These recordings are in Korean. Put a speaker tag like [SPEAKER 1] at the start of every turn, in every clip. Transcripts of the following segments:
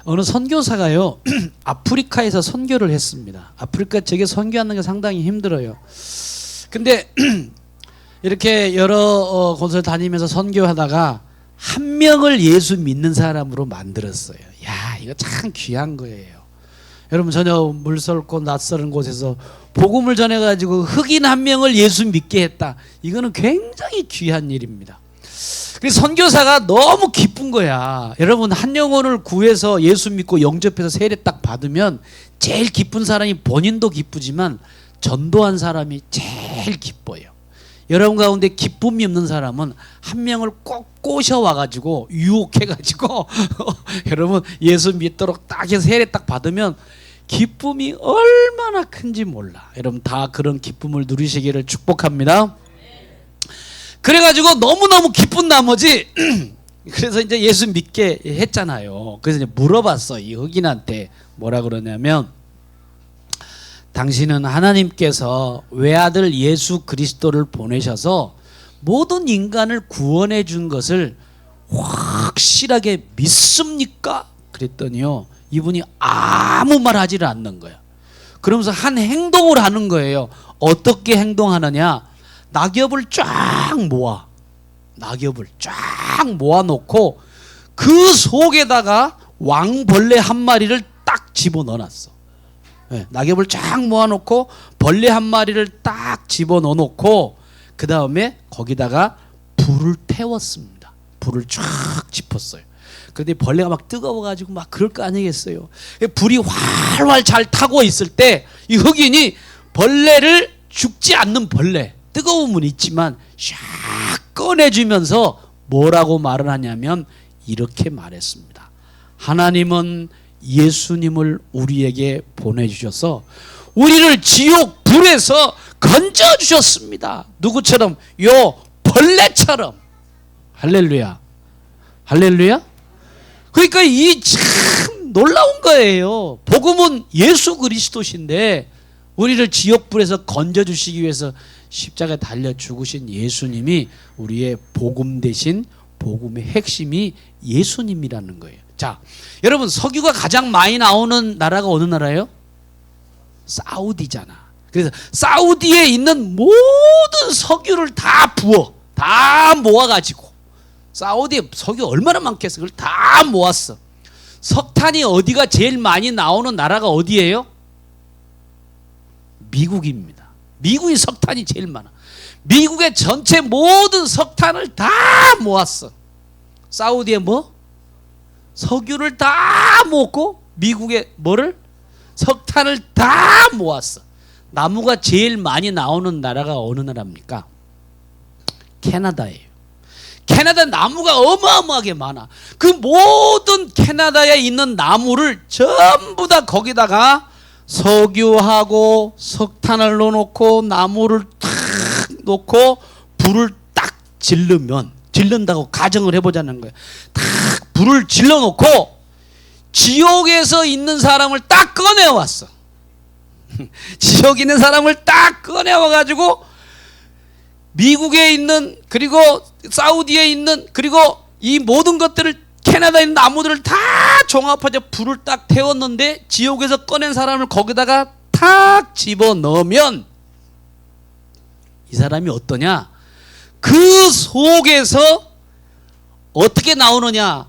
[SPEAKER 1] 어느 선교사가요 아프리카에서 선교를 했습니다. 아프리카 지역에 선교하는 게 상당히 힘들어요. 근데 이렇게 여러 곳을 다니면서 선교하다가 한 명을 예수 믿는 사람으로 만들었어요. 야, 이거 참 귀한 거예요. 여러분, 전혀 물설고 낯설은 곳에서 복음을 전해가지고 흑인 한 명을 예수 믿게 했다. 이거는 굉장히 귀한 일입니다. 그래서 선교사가 너무 기쁜 거야. 여러분, 한 영혼을 구해서 예수 믿고 영접해서 세례 딱 받으면 제일 기쁜 사람이 본인도 기쁘지만 전도한 사람이 제일 기뻐요. 여러분 가운데 기쁨이 없는 사람은 한 명을 꼭 꼬셔와가지고 유혹해가지고 여러분 예수 믿도록 딱 해서 세례 딱 받으면 기쁨이 얼마나 큰지 몰라. 여러분 다 그런 기쁨을 누리시기를 축복합니다. 그래가지고 너무너무 기쁜 나머지 그래서 이제 예수 믿게 했잖아요. 그래서 이제 물어봤어. 이 흑인한테 뭐라 그러냐면, 당신은 하나님께서 외아들 예수 그리스도를 보내셔서 모든 인간을 구원해 준 것을 확실하게 믿습니까? 그랬더니요, 이분이 아무 말 하지를 않는 거야. 그러면서 한 행동을 하는 거예요. 어떻게 행동하느냐? 낙엽을 쫙 모아. 낙엽을 쫙 모아놓고 그 속에다가 왕벌레 한 마리를 딱 집어넣어놨어. 네, 낙엽을 쫙 모아놓고 벌레 한 마리를 딱 집어넣어놓고 그 다음에 거기다가 불을 태웠습니다. 불을 쫙 짚었어요. 그런데 벌레가 막 뜨거워가지고 막 그럴 거 아니겠어요. 불이 활활 잘 타고 있을 때 이 흑인이 벌레를, 죽지 않는 벌레, 뜨거움은 있지만 샥 꺼내주면서 뭐라고 말을 하냐면 이렇게 말했습니다. 하나님은 예수님을 우리에게 보내주셔서 우리를 지옥 불에서 건져주셨습니다. 누구처럼? 요 벌레처럼. 할렐루야. 할렐루야. 그러니까 이 참 놀라운 거예요. 복음은 예수 그리스도신데 우리를 지옥 불에서 건져주시기 위해서 십자가에 달려 죽으신 예수님이 우리의 복음 대신 복음의 핵심이 예수님이라는 거예요. 자, 여러분, 석유가 가장 많이 나오는 나라가 어느 나라예요? 사우디잖아. 그래서 사우디에 있는 모든 석유를 다 부어, 다 모아가지고, 사우디에 석유 얼마나 많겠어? 그걸 다 모았어. 석탄이 어디가 제일 많이 나오는 나라가 어디예요? 미국입니다. 미국이 석탄이 제일 많아. 미국의 전체 모든 석탄을 다 모았어. 사우디에 뭐? 석유를 다 모았고 미국에 뭐를? 석탄을 다 모았어. 나무가 제일 많이 나오는 나라가 어느 나라입니까? 캐나다예요. 캐나다 나무가 어마어마하게 많아. 그 모든 캐나다에 있는 나무를 전부 다 거기다가 석유하고 석탄을 넣어놓고 나무를 탁 놓고 불을 딱 질른다고 가정을 해보자는 거예요. 딱 불을 질러놓고 지옥에서 있는 사람을 딱 꺼내왔어. 지옥에 있는 사람을 딱 꺼내와가지고 미국에 있는, 그리고 사우디에 있는, 그리고 이 모든 것들을, 캐나다에 있는 나무들을 다 종합해서 불을 딱 태웠는데 지옥에서 꺼낸 사람을 거기다가 탁 집어넣으면 이 사람이 어떠냐? 그 속에서 어떻게 나오느냐?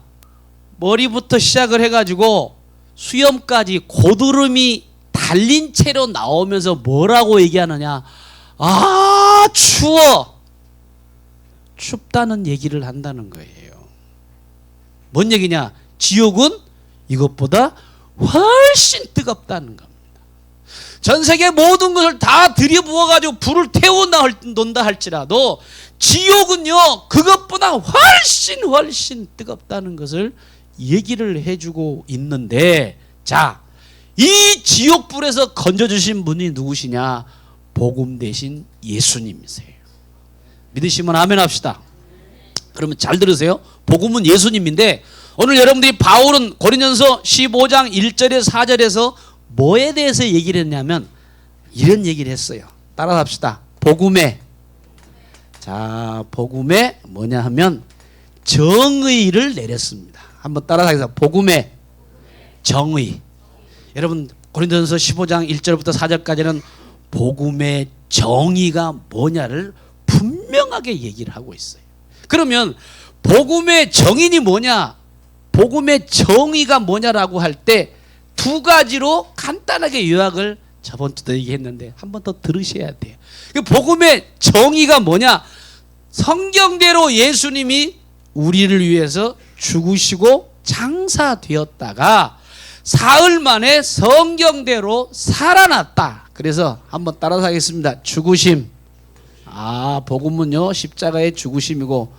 [SPEAKER 1] 머리부터 시작을 해가지고 수염까지 고드름이 달린 채로 나오면서 뭐라고 얘기하느냐? 아, 추워. 춥다는 얘기를 한다는 거예요. 뭔 얘기냐? 지옥은 이것보다 훨씬 뜨겁다는 겁니다. 전 세계 모든 것을 다 들여부어가지고 불을 태워놓는다 할지라도 지옥은요, 그것보다 훨씬 뜨겁다는 것을 얘기를 해주고 있는데, 자, 이 지옥불에서 건져주신 분이 누구시냐? 복음 대신 예수님이세요. 믿으시면 아멘 합시다. 그러면 잘 들으세요. 복음은 예수님인데 오늘 여러분들이 바울은 고린도전서 15장 1절에서 4절에서 뭐에 대해서 얘기를 했냐면 이런 얘기를 했어요. 따라합시다. 복음에, 자, 복음에 뭐냐 하면 정의를 내렸습니다. 한번 따라하겠습니다. 복음에 정의. 여러분 고린도전서 15장 1절부터 4절까지는 복음의 정의가 뭐냐를 분명하게 얘기를 하고 있어요. 그러면 복음의 정의는 뭐냐? 복음의 정의가 뭐냐라고 할 때 두 가지로 간단하게 요약을 저번 주도 얘기했는데 한 번 더 들으셔야 돼요. 복음의 정의가 뭐냐? 성경대로 예수님이 우리를 위해서 죽으시고 장사되었다가 사흘 만에 성경대로 살아났다. 그래서 한번 따라서 하겠습니다. 죽으심. 복음은요 십자가의 죽으심이고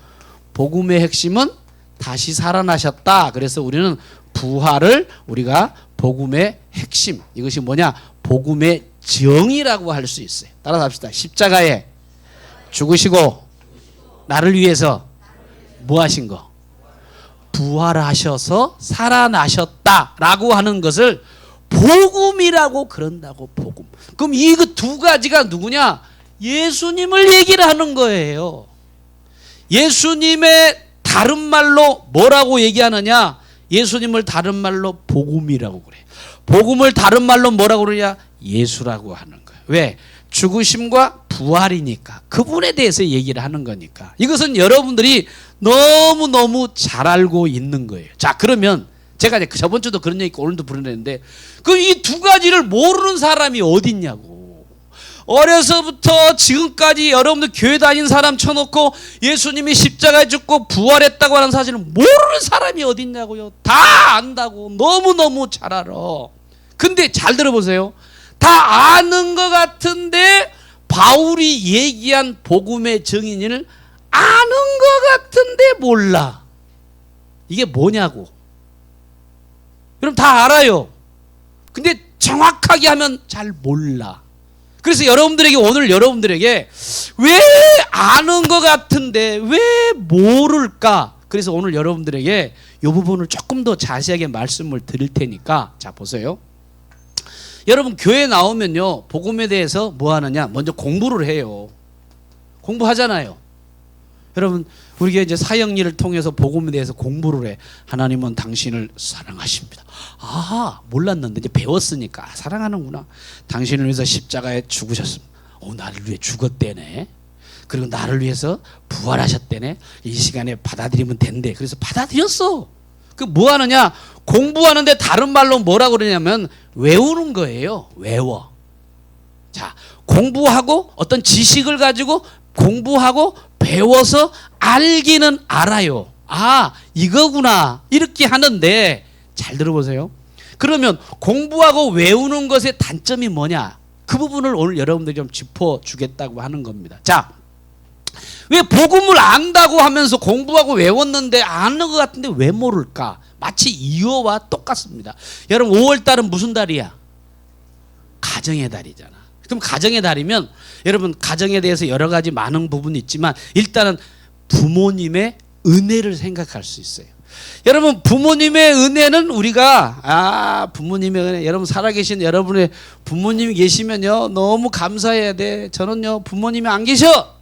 [SPEAKER 1] 복음의 핵심은 다시 살아나셨다. 그래서 우리는 부활을 우리가 복음의 핵심, 이것이 뭐냐? 복음의 정의라고 할 수 있어요. 따라서 합시다. 십자가에 죽으시고 나를 위해서 뭐 하신 거? 부활하셔서 살아나셨다라고 하는 것을 복음이라고 그런다고. 복음. 그럼 이 두 가지가 누구냐? 예수님을 얘기를 하는 거예요. 예수님의 다른 말로 뭐라고 얘기하느냐? 예수님을 다른 말로 복음이라고 그래. 복음을 다른 말로 뭐라고 그러냐? 예수라고 하는 거예요. 왜? 죽으심과 부활이니까. 그분에 대해서 얘기를 하는 거니까. 이것은 여러분들이 너무너무 잘 알고 있는 거예요. 자, 그러면 제가 이제 저번 주도 그런 얘기 오늘도 부르는데 그 이 두 가지를 모르는 사람이 어디 있냐고. 어려서부터 지금까지 여러분들 교회 다닌 사람 쳐놓고 예수님이 십자가에 죽고 부활했다고 하는 사실을 모르는 사람이 어디 있냐고요. 다 안다고. 너무너무 잘 알아. 근데 잘 들어보세요. 다 아는 것 같은데 바울이 얘기한 복음의 정의를 아는 것 같은데 몰라. 이게 뭐냐고. 그럼 다 알아요. 근데 정확하게 하면 잘 몰라. 그래서 여러분들에게 오늘 여러분들에게 왜 아는 것 같은데 왜 모를까? 그래서 오늘 여러분들에게 이 부분을 조금 더 자세하게 말씀을 드릴 테니까 자 보세요. 여러분 교회 나오면요 복음에 대해서 뭐 하느냐? 먼저 공부를 해요. 공부하잖아요. 여러분 우리가 이제 사형리를 통해서 복음에 대해서 공부를 해. 하나님은 당신을 사랑하십니다. 몰랐는데 이제 배웠으니까 사랑하는구나. 당신을 위해서 십자가에 죽으셨습니다. 나를 위해 죽었대네. 그리고 나를 위해서 부활하셨대네. 이 시간에 받아들이면 된대. 그래서 받아들였어. 그 뭐 하느냐? 공부하는데 다른 말로 뭐라고 그러냐면 외우는 거예요. 외워. 자, 공부하고 어떤 지식을 가지고 공부하고 배워서 알기는 알아요. 이거구나. 이렇게 하는데 잘 들어보세요. 그러면 공부하고 외우는 것의 단점이 뭐냐? 그 부분을 오늘 여러분들이 좀 짚어주겠다고 하는 겁니다. 자, 왜 복음을 안다고 하면서 공부하고 외웠는데 아는 것 같은데 왜 모를까? 마치 이어와 똑같습니다. 여러분 5월달은 무슨 달이야? 가정의 달이잖아. 그럼 가정의 달이면 여러분 가정에 대해서 여러 가지 많은 부분이 있지만 일단은 부모님의 은혜를 생각할 수 있어요. 여러분 부모님의 은혜는 우리가 부모님의 은혜, 여러분 살아계신 여러분의 부모님이 계시면요 너무 감사해야 돼. 저는요 부모님이 안 계셔.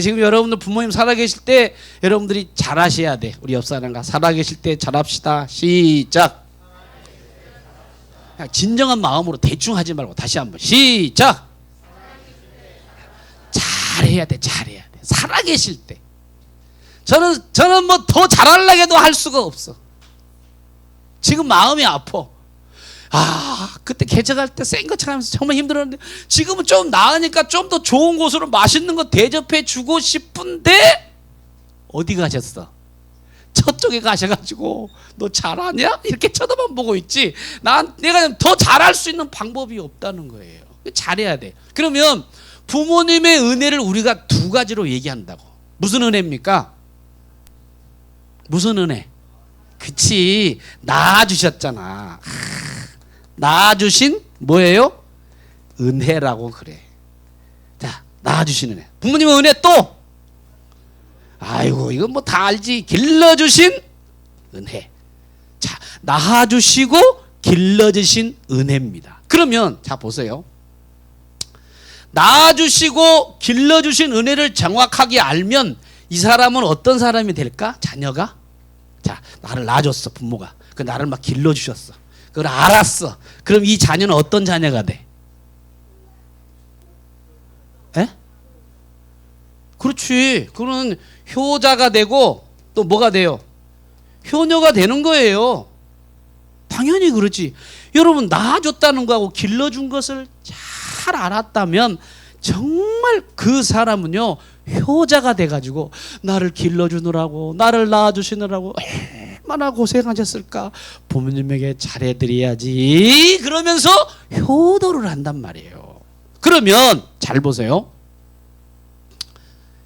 [SPEAKER 1] 지금 여러분들 부모님 살아계실 때 여러분들이 잘하셔야 돼. 우리 옆 사람과 살아계실 때 잘합시다. 시작. 그냥 진정한 마음으로 대충 하지 말고 다시 한번 시작. 잘해야 돼. 잘해야 돼. 살아계실 때. 저는 뭐 더 잘하려고 해도 할 수가 없어. 지금 마음이 아파. 그때 개척할 때 센 거 하면서 정말 힘들었는데 지금은 좀 나으니까 좀 더 좋은 곳으로 맛있는 거 대접해 주고 싶은데 어디 가셨어? 저쪽에 가셔가지고 너 잘하냐? 이렇게 쳐다만 보고 있지. 내가 더 잘할 수 있는 방법이 없다는 거예요. 잘해야 돼. 그러면 부모님의 은혜를 우리가 두 가지로 얘기한다고. 무슨 은혜입니까? 무슨 은혜? 그치, 낳아주셨잖아. 낳아주신 뭐예요? 은혜라고 그래. 자, 낳아주신 은혜. 부모님의 은혜 또 이건 뭐 다 알지. 길러주신 은혜. 자, 낳아주시고 길러주신 은혜입니다. 그러면 자 보세요. 낳아주시고 길러주신 은혜를 정확하게 알면 이 사람은 어떤 사람이 될까? 자녀가? 자, 나를 낳아줬어 부모가. 그 나를 막 길러주셨어. 그걸 알았어. 그럼 이 자녀는 어떤 자녀가 돼? 에? 그렇지. 그는 효자가 되고 또 뭐가 돼요? 효녀가 되는 거예요. 당연히 그렇지. 여러분 낳아줬다는 거하고 길러준 것을 잘 알았다면 정말 그 사람은요 효자가 돼가지고 나를 길러주느라고 나를 낳아주시느라고 얼마나 고생하셨을까, 부모님에게 잘해드려야지 그러면서 효도를 한단 말이에요. 그러면 잘 보세요.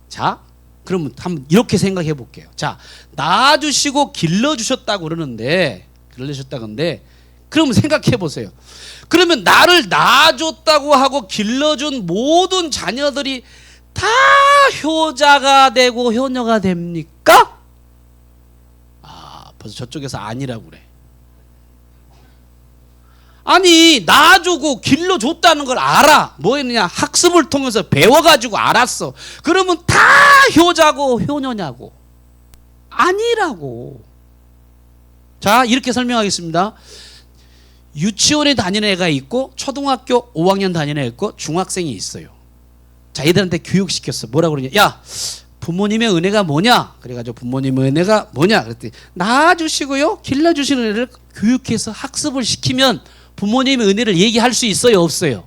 [SPEAKER 1] 자, 그러면 한번 이렇게 생각해 볼게요. 자, 낳아주시고 길러주셨다고 그러는데, 그러면 생각해 보세요. 그러면 나를 낳아줬다고 하고 길러준 모든 자녀들이 다 효자가 되고 효녀가 됩니까? 아, 벌써 저쪽에서 아니라고 그래. 아니, 낳아주고 길러줬다는 걸 알아. 뭐 했느냐? 학습을 통해서 배워가지고 알았어. 그러면 다 효자고 효녀냐고? 아니라고. 자, 이렇게 설명하겠습니다. 유치원에 다니는 애가 있고 초등학교 5학년 다니는 애 있고 중학생이 있어요. 자, 얘들한테 교육시켰어. 뭐라 그러냐? 야, 부모님의 은혜가 뭐냐? 그래가지고 부모님의 은혜가 뭐냐? 그랬더니 낳아주시고요 길러주시는 애를 교육해서 학습을 시키면 부모님의 은혜를 얘기할 수 있어요, 없어요?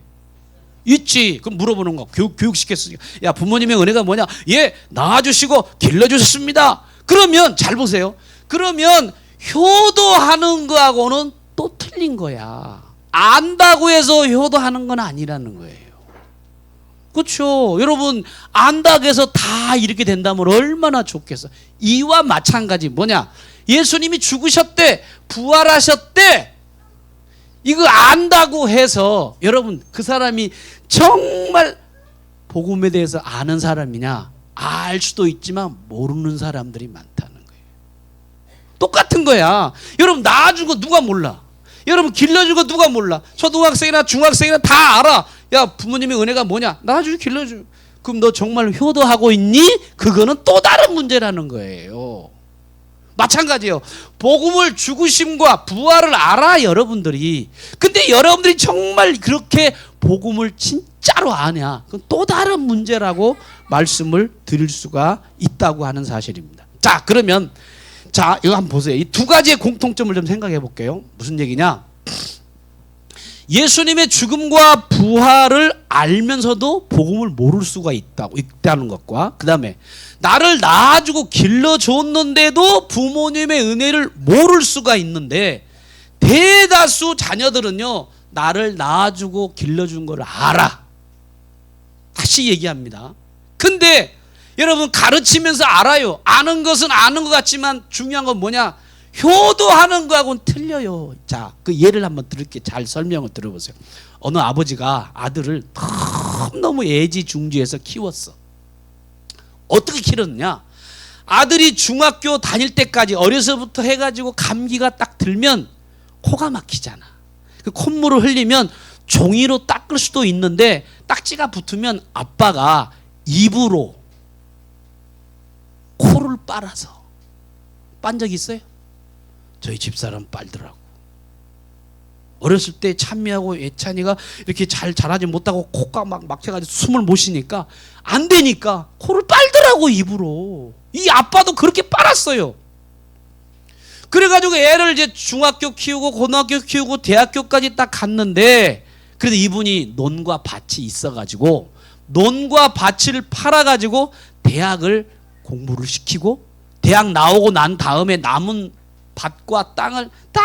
[SPEAKER 1] 있지. 그럼 물어보는 거. 교육시켰으니까. 야, 부모님의 은혜가 뭐냐? 예, 낳아주시고 길러주셨습니다. 그러면 잘 보세요. 그러면 효도하는 거하고는 또 틀린 거야. 안다고 해서 효도하는 건 아니라는 거예요. 그렇죠. 여러분 안다고 해서 다 이렇게 된다면 얼마나 좋겠어. 이와 마찬가지. 뭐냐? 예수님이 죽으셨대, 부활하셨대. 이거 안다고 해서 여러분 그 사람이 정말 복음에 대해서 아는 사람이냐? 알 수도 있지만 모르는 사람들이 많다는 거예요. 똑같은 거야. 여러분 낳아준 거 누가 몰라? 여러분 길러준 거 누가 몰라? 초등학생이나 중학생이나 다 알아. 야, 부모님의 은혜가 뭐냐? 낳아주고 길러주고. 그럼 너 정말 효도하고 있니? 그거는 또 다른 문제라는 거예요. 마찬가지예요. 복음을 죽으심과 부활을 알아 여러분들이. 근데 여러분들이 정말 그렇게 복음을 진짜로 아냐? 그건 또 다른 문제라고 말씀을 드릴 수가 있다고 하는 사실입니다. 자, 그러면 자, 이거 한번 보세요. 이 두 가지의 공통점을 좀 생각해 볼게요. 무슨 얘기냐? 예수님의 죽음과 부활을 알면서도 복음을 모를 수가 있다는 것과, 그 다음에 나를 낳아주고 길러줬는데도 부모님의 은혜를 모를 수가 있는데, 대다수 자녀들은요 나를 낳아주고 길러준 걸 알아. 다시 얘기합니다. 근데 여러분 가르치면서 알아요. 아는 것은 아는 것 같지만 중요한 건 뭐냐? 효도하는 거하고는 틀려요. 자, 그 예를 한번 들을게. 잘 설명을 들어보세요. 어느 아버지가 아들을 너무 애지중지해서 키웠어. 어떻게 키웠느냐? 아들이 중학교 다닐 때까지 어려서부터 해가지고 감기가 딱 들면 코가 막히잖아. 그 콧물을 흘리면 종이로 닦을 수도 있는데 딱지가 붙으면 아빠가 입으로 코를 빨아서. 빤 적 있어요? 저희 집사람 빨더라고. 어렸을 때 찬미하고 예찬이가 이렇게 잘 자라지 못하고 코가 막 막혀가지고 숨을 못 쉬니까 안 되니까 코를 빨더라고, 입으로. 이 아빠도 그렇게 빨았어요. 그래가지고 애를 이제 중학교 키우고 고등학교 키우고 대학교까지 딱 갔는데, 그래도 이분이 논과 밭이 있어가지고 논과 밭을 팔아가지고 대학을 공부를 시키고, 대학 나오고 난 다음에 남은 밭과 땅을 다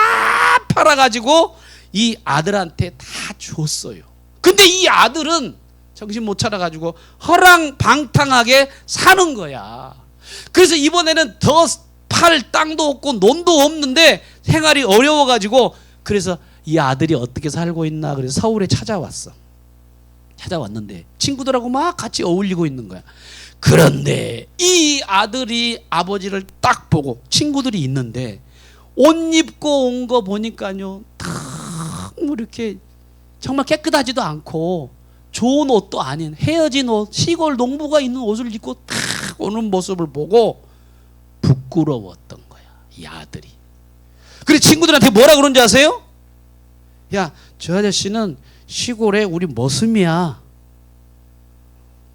[SPEAKER 1] 팔아가지고 이 아들한테 다 줬어요. 근데 이 아들은 정신 못 차려가지고 허랑방탕하게 사는 거야. 그래서 이번에는 더 팔 땅도 없고 논도 없는데 생활이 어려워가지고, 그래서 이 아들이 어떻게 살고 있나 그래서 서울에 찾아왔는데 친구들하고 막 같이 어울리고 있는 거야. 그런데 이 아들이 아버지를 딱 보고, 친구들이 있는데 옷 입고 온 거 보니까요 다 이렇게 정말 깨끗하지도 않고 좋은 옷도 아닌 헤어진 옷, 시골 농부가 있는 옷을 입고 딱 오는 모습을 보고 부끄러웠던 거야, 이 아들이. 그래 친구들한테 뭐라 그런지 아세요? 야, 저 아저씨는 시골에 우리 머슴이야.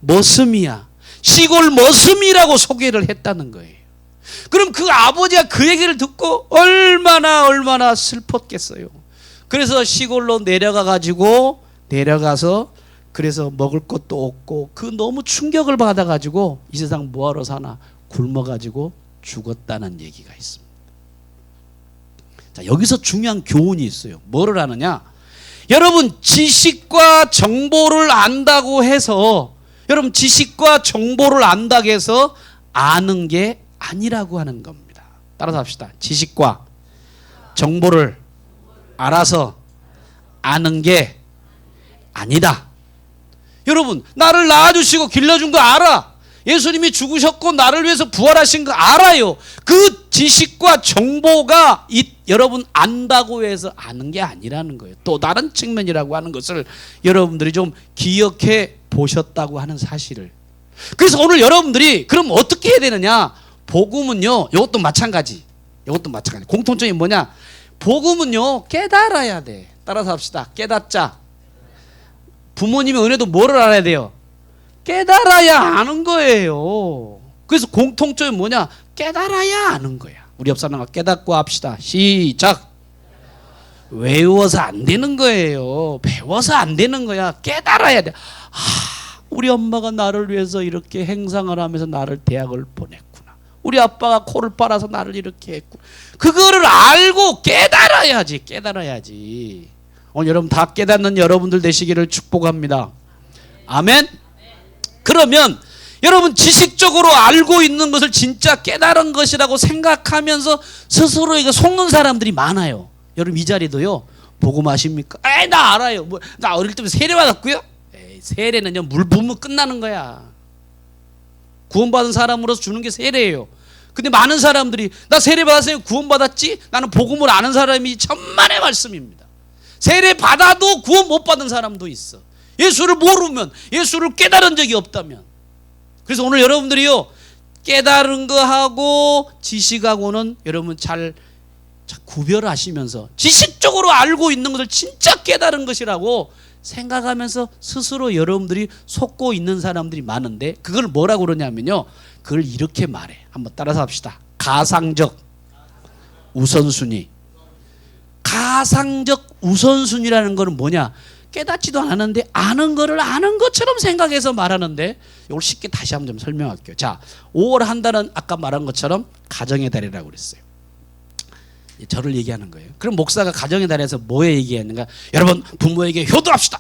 [SPEAKER 1] 머슴이야. 시골 머슴이라고 소개를 했다는 거예요. 그럼 그 아버지가 그 얘기를 듣고 얼마나 슬펐겠어요. 그래서 시골로 내려가서 그래서 먹을 것도 없고 그 너무 충격을 받아가지고 이 세상 뭐하러 사나 굶어가지고 죽었다는 얘기가 있습니다. 자, 여기서 중요한 교훈이 있어요. 뭐를 하느냐? 여러분 지식과 정보를 안다고 해서 아는 게 아니라고 하는 겁니다. 따라서 합시다. 지식과 정보를 알아서 아는 게 아니다. 여러분 나를 낳아주시고 길러준 거 알아. 예수님이 죽으셨고 나를 위해서 부활하신 거 알아요. 그 지식과 정보가 여러분 안다고 해서 아는 게 아니라는 거예요. 또 다른 측면이라고 하는 것을 여러분들이 좀 기억해 보셨다고 하는 사실을. 그래서 오늘 여러분들이 그럼 어떻게 해야 되느냐? 복음은요, 이것도 마찬가지. 공통점이 뭐냐? 복음은요, 깨달아야 돼. 따라서 합시다. 깨닫자. 부모님의 은혜도 뭐를 알아야 돼요? 깨달아야 아는 거예요. 그래서 공통점이 뭐냐? 깨달아야 아는 거야. 우리 옆 사람과 깨닫고 합시다. 시작. 외워서 안 되는 거예요. 배워서 안 되는 거야. 깨달아야 돼. 우리 엄마가 나를 위해서 이렇게 행상을 하면서 나를 대학을 보냈구나. 우리 아빠가 코를 빨아서 나를 이렇게 했구나. 그거를 알고 깨달아야지. 오늘 여러분 다 깨닫는 여러분들 되시기를 축복합니다. 아멘. 그러면 여러분 지식적으로 알고 있는 것을 진짜 깨달은 것이라고 생각하면서 스스로에게 속는 사람들이 많아요. 여러분 이 자리도요. 복음 아십니까? 나 알아요. 나 어릴 때부터 세례 받았고요. 세례는요, 물 부으면 끝나는 거야. 구원받은 사람으로서 주는 게 세례예요. 근데 많은 사람들이 나 세례 받았어요. 구원받았지? 나는 복음을 아는 사람이 천만의 말씀입니다. 세례 받아도 구원 못 받은 사람도 있어. 예수를 모르면, 예수를 깨달은 적이 없다면. 그래서 오늘 여러분들이요, 깨달은 거하고 지식하고는 여러분 잘 구별하시면서 지식적으로 알고 있는 것을 진짜 깨달은 것이라고 생각하면서 스스로 여러분들이 속고 있는 사람들이 많은데, 그걸 뭐라고 그러냐면요, 그걸 이렇게 말해. 한번 따라서 합시다. 가상적 우선순위. 가상적 우선순위라는 거는 뭐냐? 깨닫지도 않았는데 아는 거를 아는 것처럼 생각해서 말하는데, 이걸 쉽게 다시 한번 좀 설명할게요. 자, 5월 한 달은 아까 말한 것처럼 가정의 달이라고 그랬어요. 저를 얘기하는 거예요. 그럼 목사가 가정의 달에서 뭐에 얘기했는가? 여러분 부모에게 효도합시다.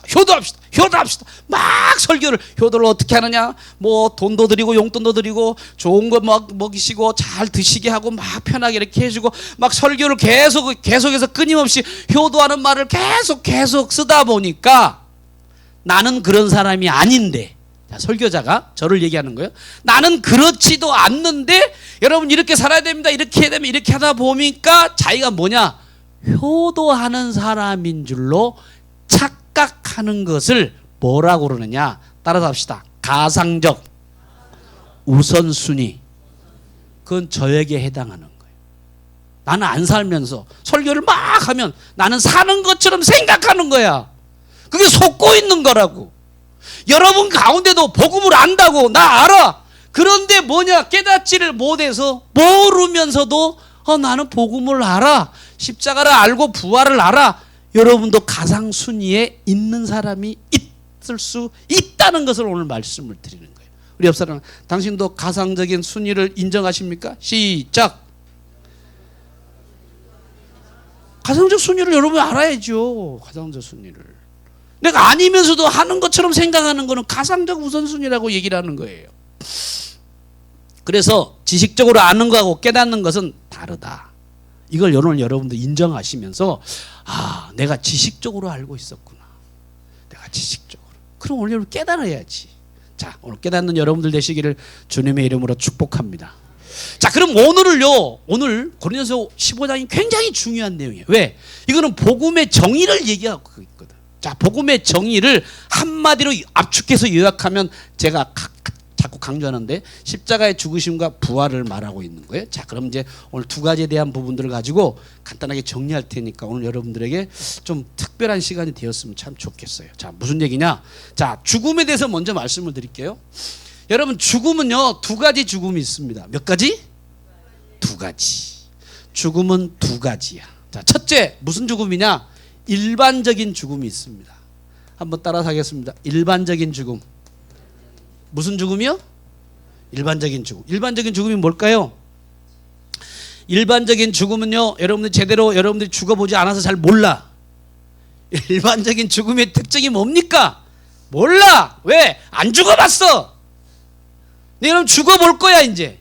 [SPEAKER 1] 막 설교를, 효도를 어떻게 하느냐? 뭐 돈도 드리고 용돈도 드리고 좋은 거 막 먹이시고 잘 드시게 하고 막 편하게 이렇게 해주고 막 설교를 계속해서 끊임없이 효도하는 말을 계속 쓰다 보니까 나는 그런 사람이 아닌데, 자, 설교자가 저를 얘기하는 거예요. 나는 그렇지도 않는데 여러분 이렇게 살아야 됩니다. 이렇게 해야 됩니다. 이렇게 하다 보니까 자기가 뭐냐? 효도하는 사람인 줄로 착각하는 것을 뭐라고 그러느냐? 따라서 합시다. 가상적 우선순위. 그건 저에게 해당하는 거예요. 나는 안 살면서 설교를 막 하면 나는 사는 것처럼 생각하는 거야. 그게 속고 있는 거라고. 여러분 가운데도 복음을 안다고, 나 알아. 그런데 뭐냐? 깨닫지를 못해서 모르면서도 나는 복음을 알아. 십자가를 알고 부활을 알아. 여러분도 가상순위에 있는 사람이 있을 수 있다는 것을 오늘 말씀을 드리는 거예요. 우리 옆 사람, 당신도 가상적인 순위를 인정하십니까? 시작. 가상적 순위를 여러분이 알아야죠. 가상적 순위를. 내가 아니면서도 하는 것처럼 생각하는 거는 가상적 우선순위라고 얘기를 하는 거예요. 그래서 지식적으로 아는 거하고 깨닫는 것은 다르다. 이걸 오늘 여러분들 인정하시면서 내가 지식적으로 알고 있었구나. 내가 지식적으로. 그럼 오늘 여러분 깨달아야지. 자, 오늘 깨닫는 여러분들 되시기를 주님의 이름으로 축복합니다. 자, 그럼 오늘 고린도서 15장이 굉장히 중요한 내용이에요. 왜? 이거는 복음의 정의를 얘기하고 있거든. 자, 복음의 정의를 한마디로 압축해서 요약하면 제가 자꾸 강조하는데 십자가의 죽으심과 부활을 말하고 있는 거예요. 자, 그럼 이제 오늘 두 가지에 대한 부분들을 가지고 간단하게 정리할 테니까 오늘 여러분들에게 좀 특별한 시간이 되었으면 참 좋겠어요. 자, 무슨 얘기냐? 자, 죽음에 대해서 먼저 말씀을 드릴게요. 여러분, 죽음은요 두 가지 죽음이 있습니다. 몇 가지? 두 가지. 죽음은 두 가지야. 자, 첫째 무슨 죽음이냐? 일반적인 죽음이 있습니다. 한번 따라서 하겠습니다. 일반적인 죽음. 무슨 죽음이요? 일반적인 죽음. 일반적인 죽음이 뭘까요? 일반적인 죽음은요, 여러분들 제대로 여러분들이 죽어보지 않아서 잘 몰라. 일반적인 죽음의 특징이 뭡니까? 몰라. 왜? 안 죽어봤어. 근데 여러분 죽어볼 거야 이제.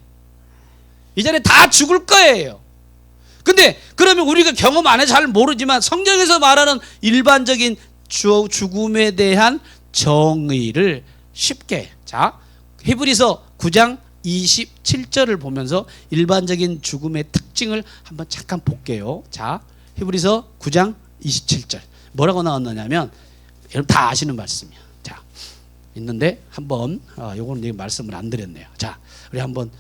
[SPEAKER 1] 이전에 다 죽을 거예요. 근데 그러면 우리가 경험 안 해서 잘 모르지만 성경에서 말하는 일반적인 죽음에 대한 정의를 쉽게, 자, 히브리서 9장 27절을 보면서 일반적인 죽음의 특징을 한번 잠깐 볼게요. 자, 히브리서 9장 27절 뭐라고 나왔느냐면 여러분 다 아시는 말씀이야. 자, 있는데 한번 요거는 말씀을 안 드렸네요. 자, 우리 한번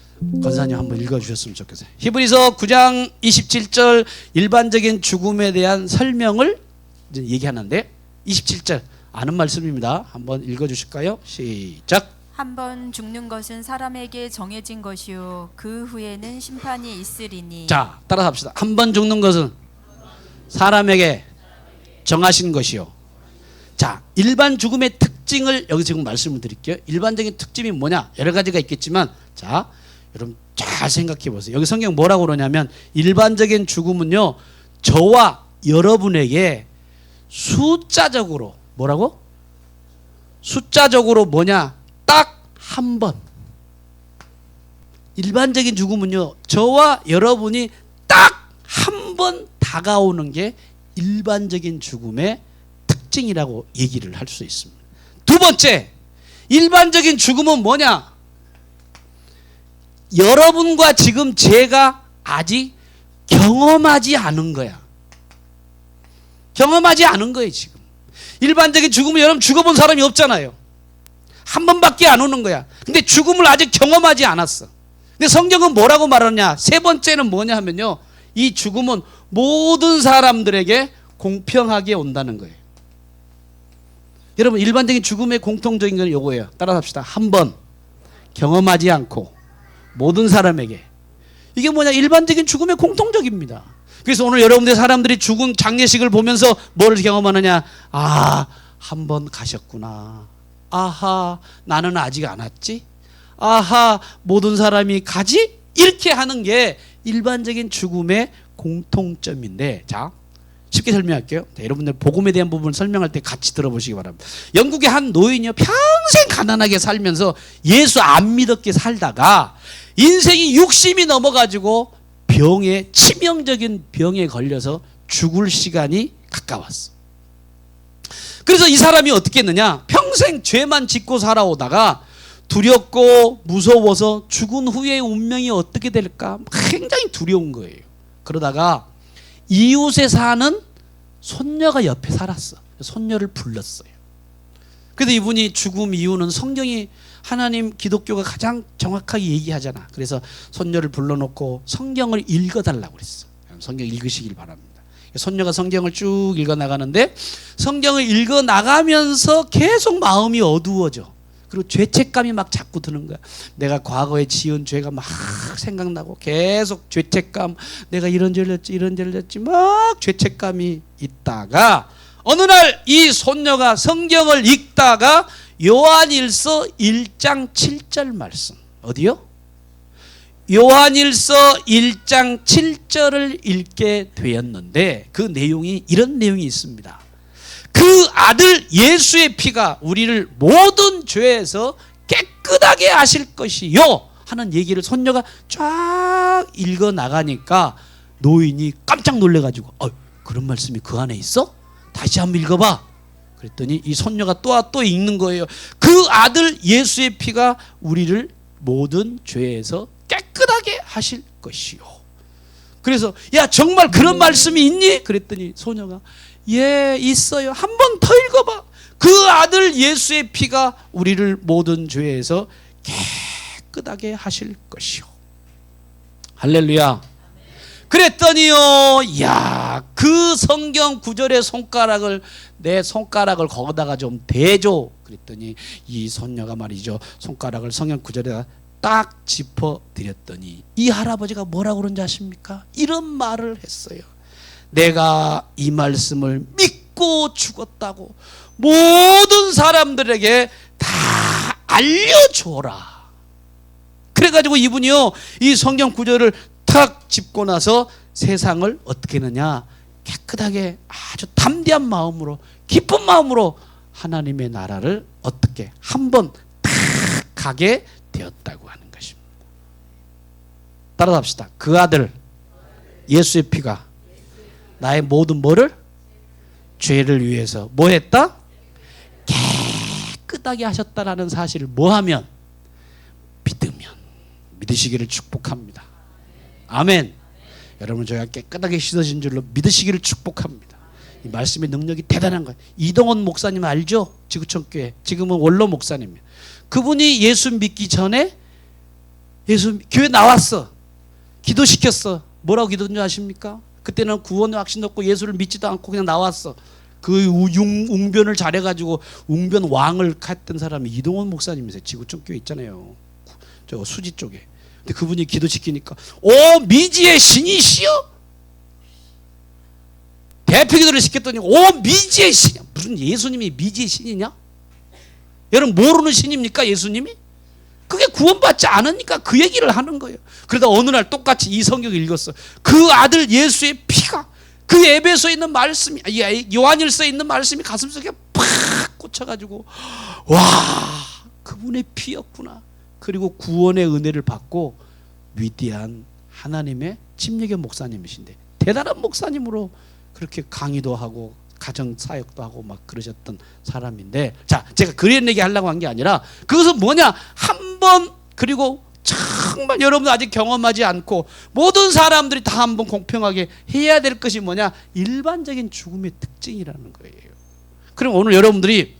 [SPEAKER 1] 권사님 한번 읽어주셨으면 좋겠어요. 히브리서 9장 27절 일반적인 죽음에 대한 설명을 이제 얘기하는데 27절 아는 말씀입니다. 한번 읽어주실까요? 시작.
[SPEAKER 2] 한 번 죽는 것은 사람에게 정해진 것이요 그 후에는 심판이 있으리니.
[SPEAKER 1] 자, 따라서 합시다. 한 번 죽는 것은 사람에게 정하신 것이요. 자, 일반 죽음의 특징을 여기 지금 말씀을 드릴게요. 일반적인 특징이 뭐냐? 여러 가지가 있겠지만, 자, 여러분 잘 생각해 보세요. 여기 성경 뭐라고 그러냐면 일반적인 죽음은요, 저와 여러분에게 숫자적으로 뭐라고? 숫자적으로 뭐냐? 딱 한 번. 일반적인 죽음은요, 저와 여러분이 딱 한 번 다가오는 게 일반적인 죽음의 특징이라고 얘기를 할 수 있습니다. 두 번째, 일반적인 죽음은 뭐냐? 여러분과 지금 제가 아직 경험하지 않은 거야. 경험하지 않은 거예요 지금. 일반적인 죽음은 여러분 죽어본 사람이 없잖아요. 한 번밖에 안 오는 거야. 근데 죽음을 아직 경험하지 않았어. 근데 성경은 뭐라고 말하냐? 세 번째는 뭐냐 하면요, 이 죽음은 모든 사람들에게 공평하게 온다는 거예요. 여러분, 일반적인 죽음의 공통적인 건 요거예요. 따라합시다. 한 번 경험하지 않고 모든 사람에게. 이게 뭐냐? 일반적인 죽음의 공통적입니다. 그래서 오늘 여러분들 사람들이 죽은 장례식을 보면서 뭘 경험하느냐? 아, 한 번 가셨구나. 아하, 나는 아직 안 왔지? 아하, 모든 사람이 가지? 이렇게 하는 게 일반적인 죽음의 공통점인데, 자, 쉽게 설명할게요. 자, 여러분들 복음에 대한 부분을 설명할 때 같이 들어보시기 바랍니다. 영국의 한 노인이요, 평생 가난하게 살면서 예수 안 믿었게 살다가 인생이 60이 넘어가지고 병에, 치명적인 병에 걸려서 죽을 시간이 가까웠어. 그래서 이 사람이 어떻게 했느냐? 평생 죄만 짓고 살아오다가 두렵고 무서워서 죽은 후의 운명이 어떻게 될까 굉장히 두려운 거예요. 그러다가 이웃에 사는 손녀가 옆에 살았어. 손녀를 불렀어요. 그래서 이분이 죽음 이유는 성경이, 하나님, 기독교가 가장 정확하게 얘기하잖아. 그래서 손녀를 불러놓고 성경을 읽어달라고 그랬어. 성경 읽으시길 바랍니다. 손녀가 성경을 쭉 읽어나가는데 성경을 읽어나가면서 계속 마음이 어두워져. 그리고 죄책감이 막 자꾸 드는 거야. 내가 과거에 지은 죄가 막 생각나고 계속 죄책감, 내가 이런 죄를 졌지 이런 죄를 졌지 막 죄책감이 있다가 어느 날 이 손녀가 성경을 읽다가 요한일서 1장 7절 말씀, 어디요? 요한일서 1장 7절을 읽게 되었는데 그 내용이 이런 내용이 있습니다. 그 아들 예수의 피가 우리를 모든 죄에서 깨끗하게 하실 것이요 하는 얘기를 손녀가 쫙 읽어 나가니까 노인이 깜짝 놀래가지고 그런 말씀이 그 안에 있어? 다시 한번 읽어봐. 그랬더니 이 손녀가 또 읽는 거예요. 그 아들 예수의 피가 우리를 모든 죄에서 깨끗하게 하실 것이요. 그래서 야, 정말 그런 말씀이 있니? 그랬더니 소녀가 예, 있어요. 한 번 더 읽어봐. 그 아들 예수의 피가 우리를 모든 죄에서 깨끗하게 하실 것이요. 할렐루야. 그랬더니요, 야, 그 성경 구절의 손가락을, 내 손가락을 거기다가 좀 대줘. 그랬더니 이 손녀가 말이죠, 손가락을 성경 구절에다 딱 짚어 드렸더니 이 할아버지가 뭐라고 그런지 아십니까? 이런 말을 했어요. 내가 이 말씀을 믿고 죽었다고 모든 사람들에게 다 알려줘라. 그래가지고 이분이요, 이 성경 구절을 탁 짚고 나서 세상을 어떻게 했느냐, 깨끗하게 아주 담대한 마음으로, 기쁜 마음으로 하나님의 나라를 어떻게 한번 탁 가게 되었다고 하는 것입니다. 따라합시다. 그 아들 예수의 피가 나의 모든 뭐를? 죄를 위해서 뭐 했다? 깨끗하게 하셨다라는 사실을 뭐 하면? 믿으면, 믿으시기를 축복합니다. 아멘. 여러분, 저희가 깨끗하게 씻어진 줄로 믿으시기를 축복합니다. 이 말씀의 능력이 대단한 거예요. 이동원 목사님 알죠? 지구촌교회 지금은 원로 목사님이에요. 그분이 예수 믿기 전에 예수 교회 나왔어. 기도시켰어. 뭐라고 기도했는지 아십니까? 그때는 구원의 확신 없고 예수를 믿지도 않고 그냥 나왔어. 그 웅변을 잘해가지고 웅변 왕을 했던 사람이 이동원 목사님이세요. 지구촌교회 있잖아요, 저 수지 쪽에. 근데 그분이 기도시키니까 오 미지의 신이시여, 대표 기도를 시켰더니 오 미지의 신. 무슨 예수님이 미지의 신이냐? 여러분, 모르는 신입니까 예수님이? 그게 구원받지 않으니까 그 얘기를 하는 거예요. 그러다 어느 날 똑같이 이 성경을 읽었어. 그 아들 예수의 피가, 그 에베소에 있는 말씀이, 요한일서에 있는 말씀이 가슴속에 팍 꽂혀가지고, 와, 그분의 피였구나. 그리고 구원의 은혜를 받고 위대한 하나님의 침례교 목사님이신데, 대단한 목사님으로 그렇게 강의도 하고 가정 사역도 하고 막 그러셨던 사람인데, 자, 제가 그런 얘기 하려고 한 게 아니라 그것은 뭐냐, 한번, 그리고 정말 여러분들 아직 경험하지 않고 모든 사람들이 다 한번 공평하게 해야 될 것이 뭐냐, 일반적인 죽음의 특징이라는 거예요. 그럼 오늘 여러분들이,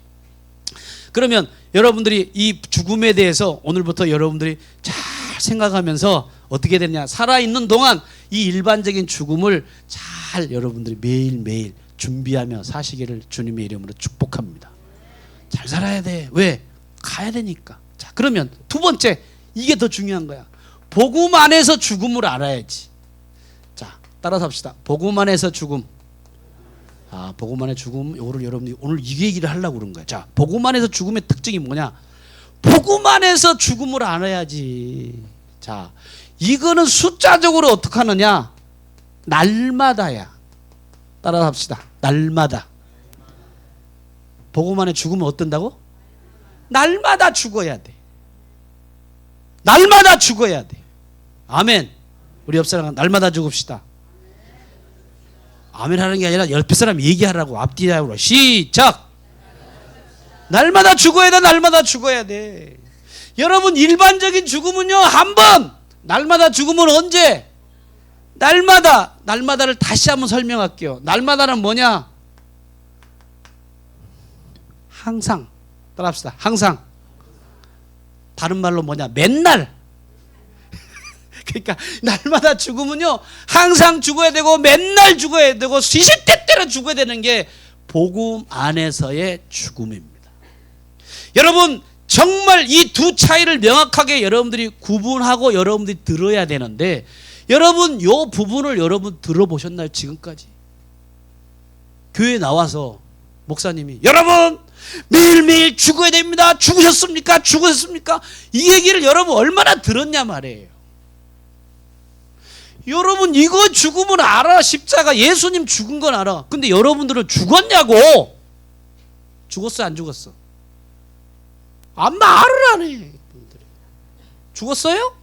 [SPEAKER 1] 그러면 여러분들이 이 죽음에 대해서 오늘부터 여러분들이 잘 생각하면서 어떻게 되냐, 살아있는 동안 이 일반적인 죽음을 잘 여러분들이 매일매일 준비하며 사시기를 주님의 이름으로 축복합니다. 잘 살아야 돼. 왜? 가야 되니까. 자, 그러면 두 번째, 이게 더 중요한 거야. 복음 안에서 죽음을 알아야지. 자, 따라서 합시다. 복음 안에서 죽음. 복음 안에 죽음, 이거를 여러분이 오늘 이 얘기를 하려고 그런 거야. 자, 복음 안에서 죽음의 특징이 뭐냐? 복음 안에서 죽음을 알아야지. 자, 이거는 숫자적으로 어떻게 하느냐? 날마다야. 따라서 합시다. 날마다. 복음 안에 죽으면 어떤다고? 날마다 죽어야 돼. 날마다 죽어야 돼. 아멘. 우리 옆 사람 날마다 죽읍시다. 아멘 하는 게 아니라 옆에 사람 얘기하라고, 앞뒤하고. 시작. 날마다 죽어야 돼. 날마다 죽어야 돼. 여러분, 일반적인 죽음은요, 한 번. 날마다 죽음은 언제? 날마다. 날마다를 다시 한번 설명할게요. 날마다는 뭐냐? 항상. 따라합시다. 항상. 다른 말로 뭐냐? 맨날. 그러니까 날마다 죽음은요, 항상 죽어야 되고 맨날 죽어야 되고 시시때때로 죽어야 되는 게 복음 안에서의 죽음입니다. 여러분, 정말 이 두 차이를 명확하게 여러분들이 구분하고 여러분들이 들어야 되는데, 여러분 요 부분을 여러분 들어보셨나요? 지금까지 교회에 나와서 목사님이 여러분 매일매일 죽어야 됩니다. 죽으셨습니까? 죽으셨습니까? 이 얘기를 여러분 얼마나 들었냐 말이에요. 여러분, 이거 죽음은 알아. 십자가 예수님 죽은 건 알아. 근데 여러분들은 죽었냐고. 죽었어 안 죽었어? 안 말을 안 해. 죽었어요?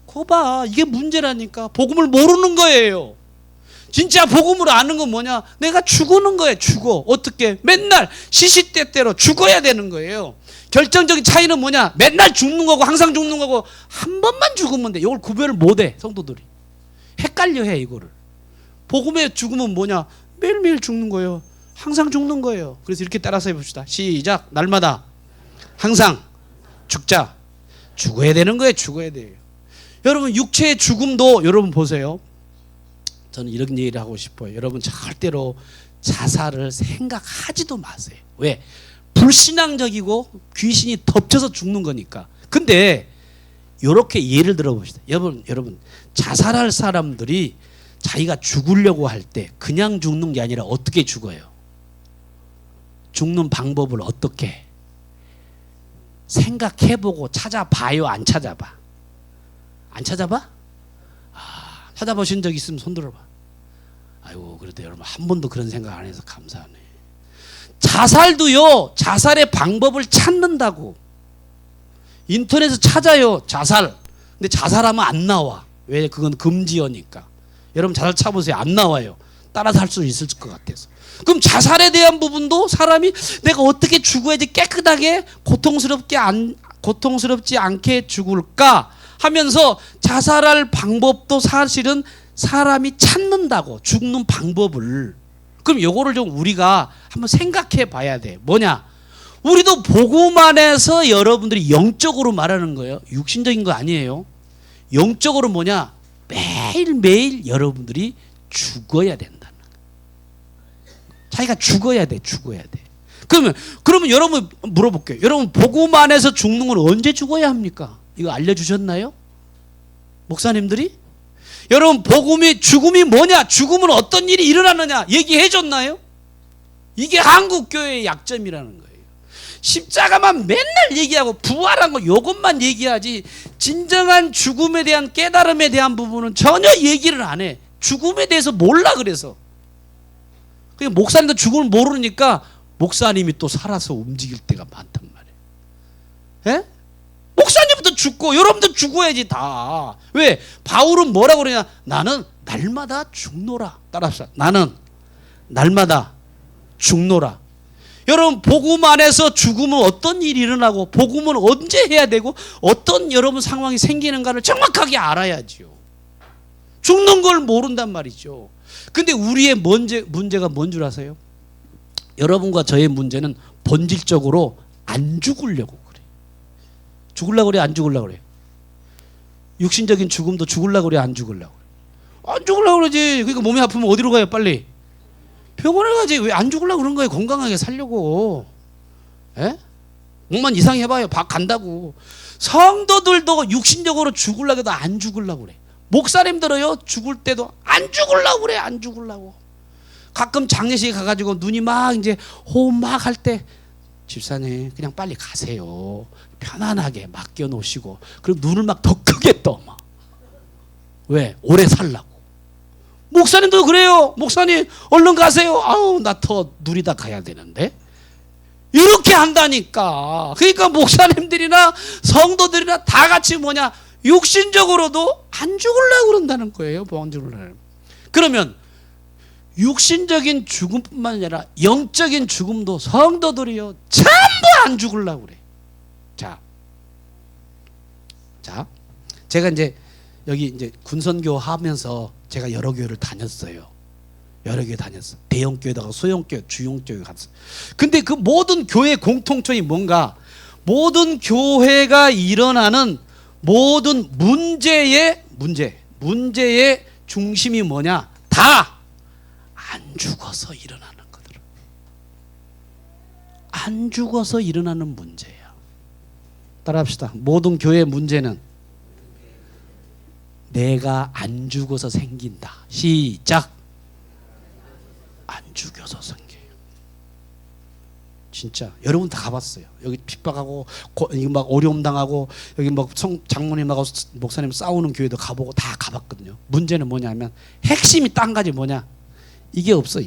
[SPEAKER 1] 거 봐, 이게 문제라니까. 복음을 모르는 거예요. 진짜 복음을 아는 건 뭐냐? 내가 죽는 거예요. 죽어. 어떻게? 맨날 시시때때로 죽어야 되는 거예요. 결정적인 차이는 뭐냐? 맨날 죽는 거고 항상 죽는 거고 한 번만 죽으면 돼. 이걸 구별을 못해. 성도들이 헷갈려해 이거를. 복음의 죽음은 뭐냐? 매일매일 죽는 거예요. 항상 죽는 거예요. 그래서 이렇게 따라서 해봅시다. 시작. 날마다 항상 죽자. 죽어야 되는 거예요. 죽어야 돼요. 여러분 육체의 죽음도 여러분 보세요. 저는 이런 얘기를 하고 싶어요. 여러분 절대로 자살을 생각하지도 마세요. 왜? 불신앙적이고 귀신이 덮쳐서 죽는 거니까. 근데 이렇게 예를 들어봅시다. 여러분 자살할 사람들이 자기가 죽으려고 할 때 그냥 죽는 게 아니라 어떻게 죽어요? 죽는 방법을 어떻게 생각해보고 찾아봐요? 안 찾아봐? 안 찾아봐? 찾아보신 적 있으면 손 들어봐. 아이고 그래도 여러분 한 번도 그런 생각 안 해서 감사하네. 자살도요, 자살의 방법을 찾는다고. 인터넷에서 찾아요, 자살. 근데 자살하면 안 나와. 왜? 그건 금지어니까. 여러분 자살 쳐보세요. 안 나와요. 따라서 할 수 있을 것 같아서. 그럼 자살에 대한 부분도 사람이 내가 어떻게 죽어야지 깨끗하게 고통스럽지 않게 죽을까 하면서 자살할 방법도 사실은 사람이 찾는다고. 죽는 방법을. 그럼 요거를 좀 우리가 한번 생각해 봐야 돼. 뭐냐? 우리도 복음 안에서 여러분들이 영적으로 말하는 거예요. 육신적인 거 아니에요. 영적으로 뭐냐? 매일매일 여러분들이 죽어야 된다는 거예요. 자기가 죽어야 돼. 죽어야 돼. 그러면 여러분 물어볼게요. 여러분 복음 안에서 죽는 건 언제 죽어야 합니까? 이거 알려주셨나요? 목사님들이? 여러분 복음이 죽음이 뭐냐? 죽음은 어떤 일이 일어나느냐? 얘기해 줬나요? 이게 한국교회의 약점이라는 거예요. 십자가만 맨날 얘기하고 부활한 거 요것만 얘기하지 진정한 죽음에 대한 깨달음에 대한 부분은 전혀 얘기를 안 해. 죽음에 대해서 몰라. 그래서 그냥 목사님도 죽음을 모르니까 목사님이 또 살아서 움직일 때가 많단 말이에요. 예? 목사님부터 죽고 여러분도 죽어야지 다. 왜? 바울은 뭐라고 그러냐? 나는 날마다 죽노라. 따라합시다. 나는 날마다 죽노라. 여러분 복음 안에서 죽으면 어떤 일이 일어나고 복음은 언제 해야 되고 어떤 여러분 상황이 생기는가를 정확하게 알아야지요. 죽는 걸 모른단 말이죠. 근데 우리의 문제가 뭔 줄 아세요? 여러분과 저의 문제는 본질적으로 안 죽으려고 그래. 죽으려고 그래? 안 죽으려고 그래? 육신적인 죽음도 죽으려고 그래? 안 죽으려고 그래? 안 죽으려고 그러지. 그러니까 몸이 아프면 어디로 가요? 빨리 병원에 가지. 왜 안 죽으려고 그런 거예요? 건강하게 살려고. 에? 몸만 이상해봐요. 간다고. 성도들도 육신적으로 죽으려고 해도 안 죽으려고 그래. 목사님들어요. 죽을 때도 안 죽으려고 그래. 안 죽으려고. 가끔 장례식에 가가지고 눈이 막 이제 호흡 막 할 때 집사님 그냥 빨리 가세요. 편안하게 맡겨놓으시고. 그리고 눈을 막 더 크게 떠. 막. 왜? 오래 살라고. 목사님도 그래요. 목사님 얼른 가세요. 아우 나 더 누리다 가야 되는데. 이렇게 한다니까. 그러니까 목사님들이나 성도들이나 다 같이 뭐냐? 육신적으로도 안 죽으려고 그런다는 거예요. 안 죽으려고. 그러면 육신적인 죽음뿐만 아니라 영적인 죽음도 성도들이요 전부 안 죽으려고 그래. 자, 제가 이제 여기 이제 군선교 하면서 제가 여러 교회를 다녔어요. 여러 교회 다녔어. 대형 교회다가 소형 교회, 주용 교회 갔어. 근데 그 모든 교회 공통점이 뭔가? 모든 교회가 일어나는 모든 문제의 중심이 뭐냐? 다 안 죽어서 일어나는 거들. 안 죽어서 일어나는 문제야. 따라합시다. 모든 교회의 문제는 내가 안 죽어서 생긴다. 시작. 안 죽여서 생겨요. 진짜 여러분 다 가봤어요. 여기 핍박하고 막 어려움 당하고 여기 막 장모님하고 목사님 싸우는 교회도 가보고 다 가봤거든요. 문제는 뭐냐면 핵심이 딴 가지 뭐냐? 이게 없어.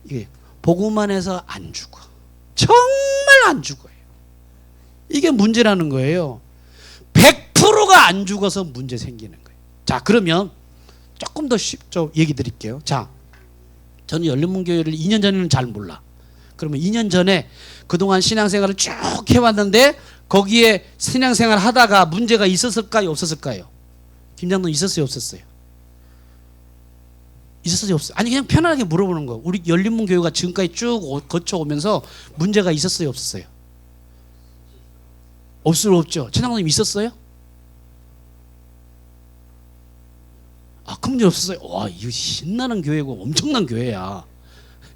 [SPEAKER 1] 이게 복음 안에서 안 죽어. 정말 안 죽어요. 이게 문제라는 거예요. 100%가 안 죽어서 문제 생기는 거예요. 자, 그러면 조금 더 쉽죠. 얘기 드릴게요. 자, 저는 열린문교회를 2년 전에는 잘 몰라. 그러면 2년 전에 그동안 신앙생활을 쭉 해왔는데 거기에 신앙생활 하다가 문제가 있었을까요? 없었을까요? 김장동 있었어요? 없었어요? 있었어요? 없었어요? 아니 그냥 편안하게 물어보는 거예요. 우리 열린문교회가 지금까지 쭉 거쳐오면서 문제가 있었어요? 없었어요? 없을 수 없죠. 최장로님 있었어요? 아, 큰 문제 없었어요. 와, 이거 신나는 교회고 엄청난 교회야.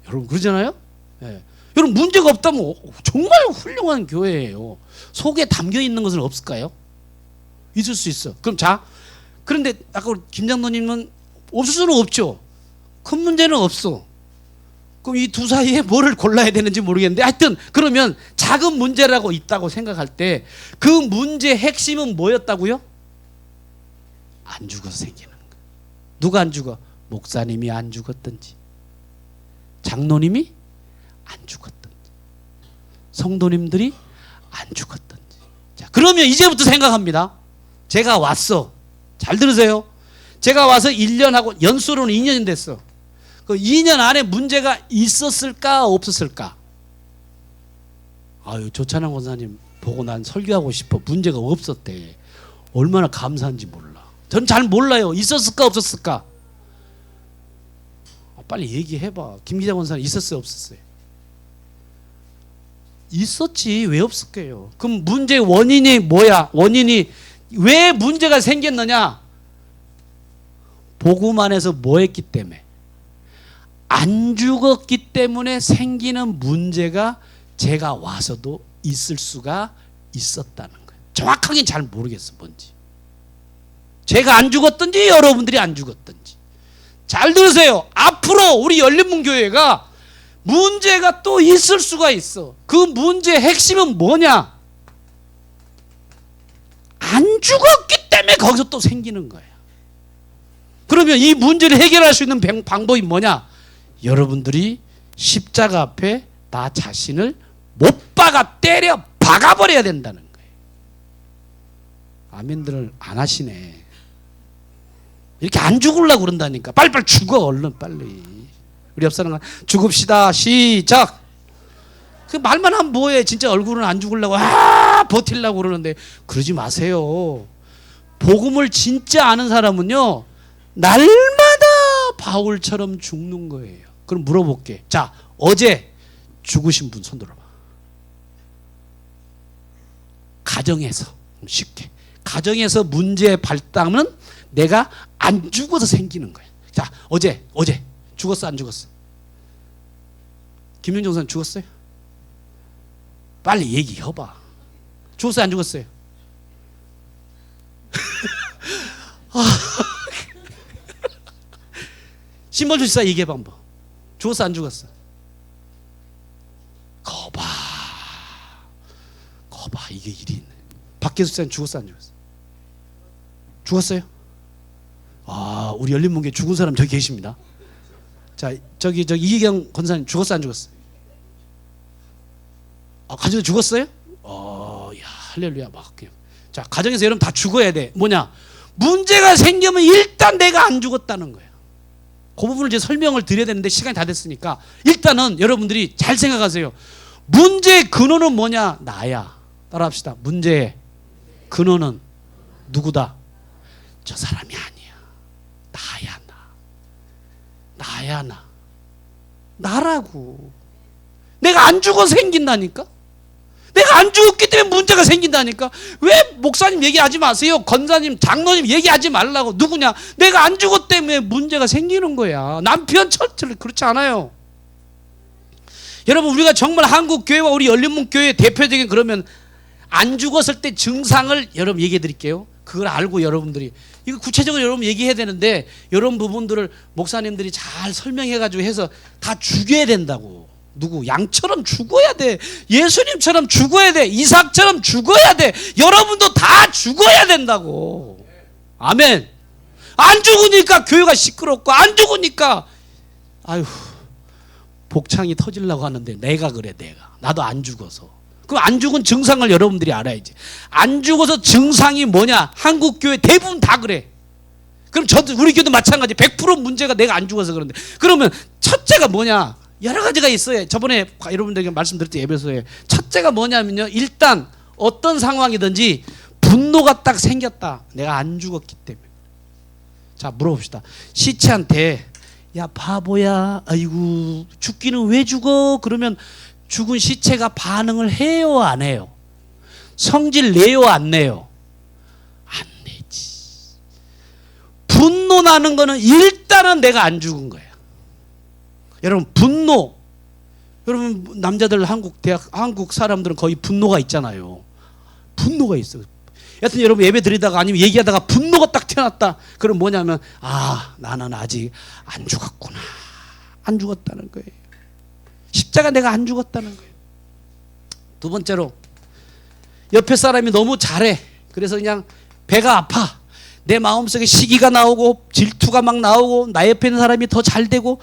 [SPEAKER 1] 여러분 그러잖아요? 예. 여러분 문제가 없다면 정말 훌륭한 교회예요. 속에 담겨 있는 것은 없을까요? 있을 수 있어. 그럼 자, 그런데 아까 우리 김 장로님은 없을 수는 없죠. 큰 문제는 없어. 그럼 이 두 사이에 뭐를 골라야 되는지 모르겠는데, 하여튼 그러면 작은 문제라고 있다고 생각할 때 그 문제의 핵심은 뭐였다고요? 안 죽어서 생기는 거예요. 누가 안 죽어? 목사님이 안 죽었든지, 장로님이 안 죽었든지, 성도님들이 안 죽었든지. 자, 그러면 이제부터 생각합니다. 제가 왔어. 잘 들으세요. 제가 와서 1년하고 연수로는 2년이 됐어. 그 2년 안에 문제가 있었을까 없었을까? 아유, 조찬환 권사님 보고 난 설교하고 싶어. 문제가 없었대. 얼마나 감사한지 몰라. 전 잘 몰라요. 있었을까 없었을까? 빨리 얘기해봐. 김기자 권사님 있었어요 없었어요? 있었지. 왜 없을까요? 그럼 문제의 원인이 뭐야? 원인이 왜 문제가 생겼느냐? 복음 안에서 뭐 했기 때문에? 안 죽었기 때문에 생기는 문제가 제가 와서도 있을 수가 있었다는 거예요. 정확하게 잘 모르겠어 뭔지. 제가 안 죽었든지 여러분들이 안 죽었든지. 잘 들으세요. 앞으로 우리 열린문교회가 문제가 또 있을 수가 있어. 그 문제의 핵심은 뭐냐? 안 죽었기 때문에 거기서 또 생기는 거예요. 그러면 이 문제를 해결할 수 있는 방법이 뭐냐? 여러분들이 십자가 앞에 나 자신을 못 박아 때려 박아버려야 된다는 거예요. 아멘들을 안 하시네. 이렇게 안 죽으려고 그런다니까. 빨리빨리 죽어. 얼른 빨리. 우리 옆 사람 죽읍시다. 시작. 그 말만 하면 뭐해. 진짜 얼굴은 안 죽으려고 버틸려고 그러는데 그러지 마세요. 복음을 진짜 아는 사람은요, 날마다 바울처럼 죽는 거예요. 그럼 물어볼게. 자, 어제 죽으신 분 손 들어봐. 가정에서, 쉽게 가정에서 문제의 발단은 내가 안 죽어서 생기는 거예요. 자, 어제 죽었어 안 죽었어? 김윤정 선생 죽었어요? 빨리 얘기해봐. 죽었어요 안 죽었어요? 신벌주 지사 얘기해봐 한번. 죽었어 안 죽었어? 거봐 이게 일이 있네. 박계수 지사님 죽었어 안 죽었어? 죽었어요? 아, 우리 열린문교회 죽은 사람 저기 계십니다. 자, 저기 이기경 권사님 죽었어 안 죽었어? 아, 가정에서 죽었어요? 야, 할렐루야. 막 그냥. 자, 가정에서 여러분 다 죽어야 돼. 뭐냐? 문제가 생기면 일단 내가 안 죽었다는 거예요. 그 부분을 이제 설명을 드려야 되는데 시간이 다 됐으니까 일단은 여러분들이 잘 생각하세요. 문제의 근원은 뭐냐? 나야. 따라합시다. 문제의 근원은 누구다? 저 사람이 아니야. 나야. 나라고. 내가 안 죽어 생긴다니까. 내가 안 죽었기 때문에 문제가 생긴다니까. 왜 목사님 얘기하지 마세요. 권사님, 장로님 얘기하지 말라고. 누구냐? 내가 안 죽었기 때문에 문제가 생기는 거야. 남편, 처처를 그렇지 않아요. 여러분, 우리가 정말 한국교회와 우리 열린문교회 대표적인 그러면 안 죽었을 때 증상을 여러분 얘기해 드릴게요. 그걸 알고 여러분들이 이거 구체적으로 여러분 얘기해야 되는데 이런 부분들을 목사님들이 잘 설명해가지고 해서 다 죽여야 된다고. 누구? 양처럼 죽어야 돼. 예수님처럼 죽어야 돼. 이삭처럼 죽어야 돼. 여러분도 다 죽어야 된다고. 아멘. 안 죽으니까 교회가 시끄럽고 안 죽으니까 아유 복창이 터지려고 하는데 내가 그래. 나도 안 죽어서. 그럼 안 죽은 증상을 여러분들이 알아야지. 안 죽어서 증상이 뭐냐? 한국 교회 대부분 다 그래. 그럼 저도 우리 교회도 마찬가지. 100% 문제가 내가 안 죽어서 그런데 그러면 첫째가 뭐냐? 여러 가지가 있어요. 저번에 여러분들에게 말씀드렸죠. 예배소에 첫째가 뭐냐면요, 일단 어떤 상황이든지 분노가 딱 생겼다. 내가 안 죽었기 때문에. 자, 물어봅시다. 시체한테 야 바보야, 아이고 죽기는 왜 죽어? 그러면 죽은 시체가 반응을 해요 안 해요? 성질 내요 안 내요? 안 내지. 분노 나는 거는 일단은 내가 안 죽은 거예요. 여러분 분노, 여러분 남자들 한국 사람들은 거의 분노가 있잖아요. 분노가 있어요. 여튼 여러분 예배 드리다가 아니면 얘기하다가 분노가 딱 튀어났다. 그럼 뭐냐면 나는 아직 안 죽었구나. 안 죽었다는 거예요. 십자가 내가 안 죽었다는 거예요. 두 번째로 옆에 사람이 너무 잘해. 그래서 그냥 배가 아파. 내 마음속에 시기가 나오고 질투가 막 나오고 나 옆에 있는 사람이 더 잘 되고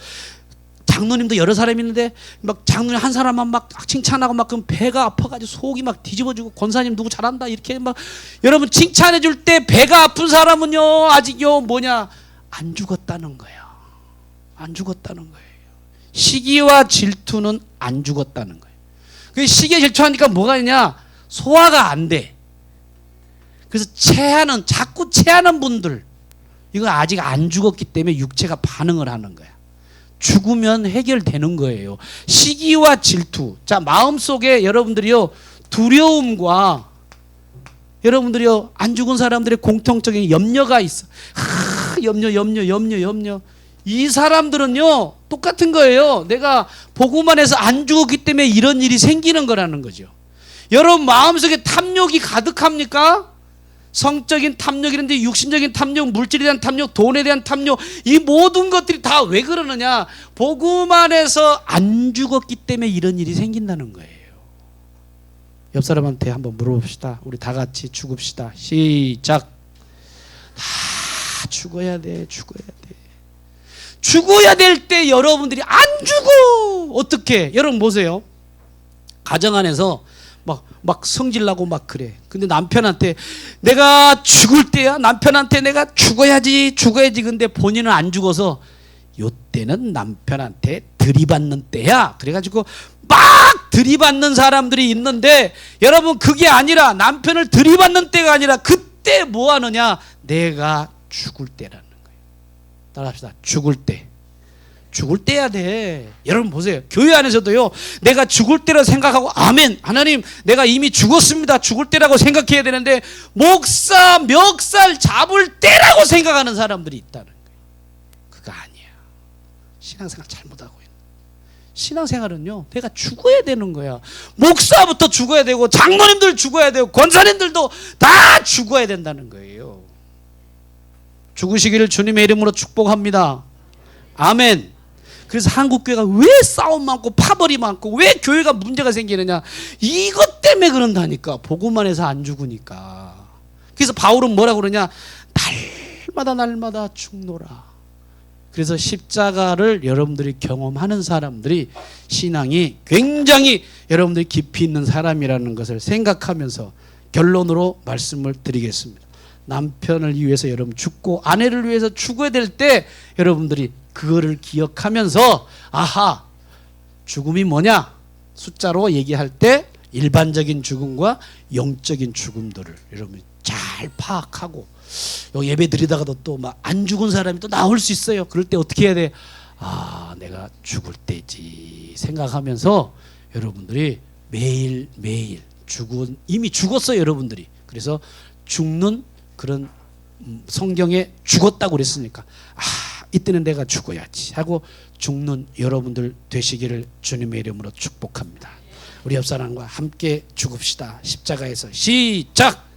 [SPEAKER 1] 장로님도 여러 사람이 있는데 막 장로님 한 사람만 막 칭찬하고 막 그럼 배가 아파가지고 속이 막 뒤집어지고 권사님 누구 잘한다 이렇게 막 여러분 칭찬해 줄 때 배가 아픈 사람은요 아직요 안 죽었다는 거예요. 안 죽었다는 거예요. 시기와 질투는 안 죽었다는 거예요. 그 시기에 질투하니까 뭐가 있냐? 소화가 안 돼. 그래서 자꾸 체하는 분들 이거 아직 안 죽었기 때문에 육체가 반응을 하는 거야. 죽으면 해결되는 거예요. 시기와 질투. 자, 마음속에 여러분들이요 두려움과 여러분들이요 안 죽은 사람들의 공통적인 염려가 있어. 염려. 이 사람들은요 똑같은 거예요. 내가 복음 안에서 안 죽었기 때문에 이런 일이 생기는 거라는 거죠. 여러분 마음속에 탐욕이 가득합니까? 성적인 탐욕이라든지 육신적인 탐욕, 물질에 대한 탐욕, 돈에 대한 탐욕, 이 모든 것들이 다 왜 그러느냐? 복음 안에서 안 죽었기 때문에 이런 일이 생긴다는 거예요. 옆 사람한테 한번 물어봅시다. 우리 다 같이 죽읍시다. 시작. 다 죽어야 돼. 죽어야 될 때 여러분들이 안 죽어. 어떻게? 여러분 보세요. 가정 안에서 막 성질나고 막 그래. 근데 남편한테 내가 죽을 때야. 남편한테 내가 죽어야지. 근데 본인은 안 죽어서 요때는 남편한테 들이받는 때야. 그래가지고 막 들이받는 사람들이 있는데 여러분 그게 아니라 남편을 들이받는 때가 아니라 그때 뭐 하느냐? 내가 죽을 때라는 거예요. 따라합시다. 죽을 때. 죽을 때야 돼. 여러분 보세요. 교회 안에서도요. 내가 죽을 때라 생각하고 아멘. 하나님 내가 이미 죽었습니다. 죽을 때라고 생각해야 되는데 목사 멱살 잡을 때라고 생각하는 사람들이 있다는 거예요. 그거 아니야. 신앙생활 잘못하고 있는. 신앙생활은요. 내가 죽어야 되는 거야. 목사부터 죽어야 되고 장로님들 죽어야 되고 권사님들도 다 죽어야 된다는 거예요. 죽으시기를 주님의 이름으로 축복합니다. 아멘. 그래서 한국교회가 왜 싸움 많고 파벌이 많고 왜 교회가 문제가 생기느냐? 이것 때문에 그런다니까. 복음 안에서 안 죽으니까. 그래서 바울은 뭐라고 그러냐? 날마다 죽노라. 그래서 십자가를 여러분들이 경험하는 사람들이 신앙이 굉장히 여러분들이 깊이 있는 사람이라는 것을 생각하면서 결론으로 말씀을 드리겠습니다. 남편을 위해서 여러분 죽고 아내를 위해서 죽어야 될 때 여러분들이 그거를 기억하면서 죽음이 뭐냐? 숫자로 얘기할 때 일반적인 죽음과 영적인 죽음들을 여러분이 잘 파악하고 예배 드리다가도 또 막 안 죽은 사람이 또 나올 수 있어요. 그럴 때 어떻게 해야 돼? 내가 죽을 때지 생각하면서 여러분들이 매일 이미 죽었어요, 여러분들이. 그래서 죽는 그런 성경에 죽었다고 그랬으니까 이때는 내가 죽어야지 하고 죽는 여러분들 되시기를 주님의 이름으로 축복합니다. 우리 옆 사람과 함께 죽읍시다. 십자가에서 시작.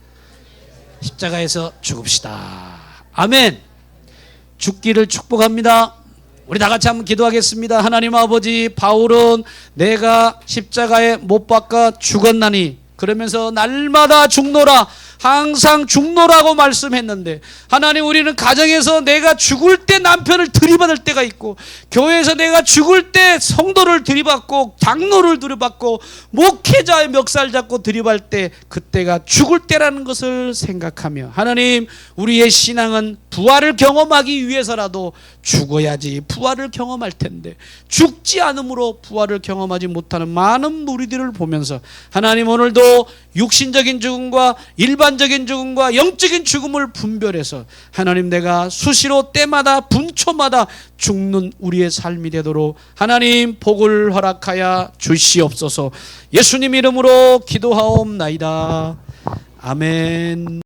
[SPEAKER 1] 십자가에서 죽읍시다. 아멘. 죽기를 축복합니다. 우리 다 같이 한번 기도하겠습니다. 하나님 아버지, 바울은 내가 십자가에 못 박아 죽었나니 그러면서 날마다 죽노라, 항상 죽노라고 말씀했는데 하나님, 우리는 가정에서 내가 죽을 때 남편을 들이받을 때가 있고 교회에서 내가 죽을 때 성도를 들이받고 장로를 들이받고 목회자의 멱살 잡고 들이받을 때 그때가 죽을 때라는 것을 생각하며 하나님, 우리의 신앙은 부활을 경험하기 위해서라도 죽어야지 부활을 경험할 텐데 죽지 않음으로 부활을 경험하지 못하는 많은 무리들을 보면서 하나님, 오늘도 육신적인 죽음과 일반적인 죽음과 영적인 죽음을 분별해서 하나님, 내가 수시로 때마다 분초마다 죽는 우리의 삶이 되도록 하나님 복을 허락하여 주시옵소서. 예수님 이름으로 기도하옵나이다. 아멘.